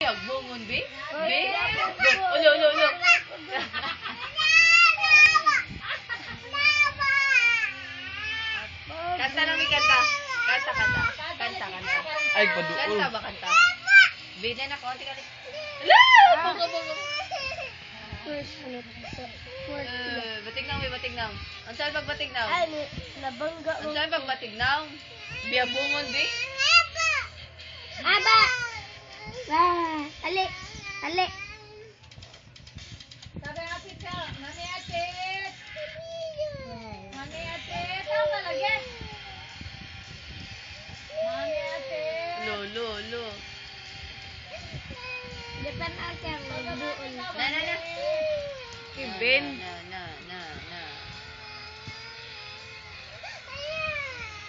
Agbungon, be? Be? Ulo, ulo, ulo. Kanta lang, may kanta. Kanta, kanta. Kanta, kanta. Ay, paduol. Kanta ba, kanta? Be, na konti ka. Ala! Bunga, bunga. Batignaw, may batignaw. Ang saan pagbatignaw? Nabangga Ang saan pagbatignaw? Biabungon, be? Aba! Ali! Ali! Sabi atit ka, mami atit. Mami atit, tama lagi. Mami atit. Lo, lo, lo. Depan ako ang buon. Na, na, na. Kibin. Na, na, na, na.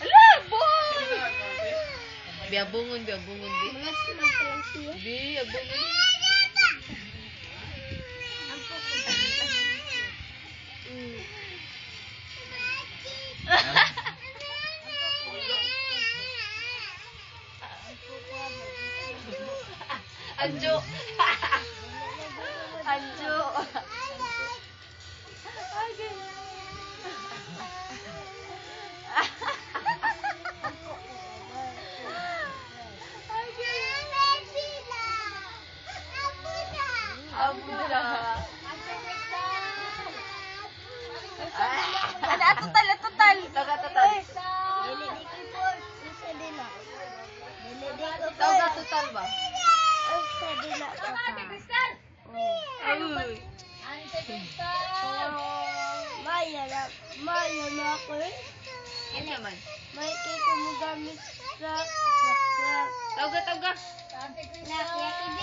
Ala, boy! Biabungon, biabungon, be. Mga sinang palang siya. Be, biabungon. Ang puko. Anjo. Anjo. Abuja. Ada total, total. Taga total. Dili di ko po. Isa din na. Dili di ko po. Taga total ba? Isa din na. Ate Crystal. Ay. Ate Crystal. Maya na ako eh. Yan naman. May kay ko mo gamit sa Tawga, tawga. Ate Nak, Crystal.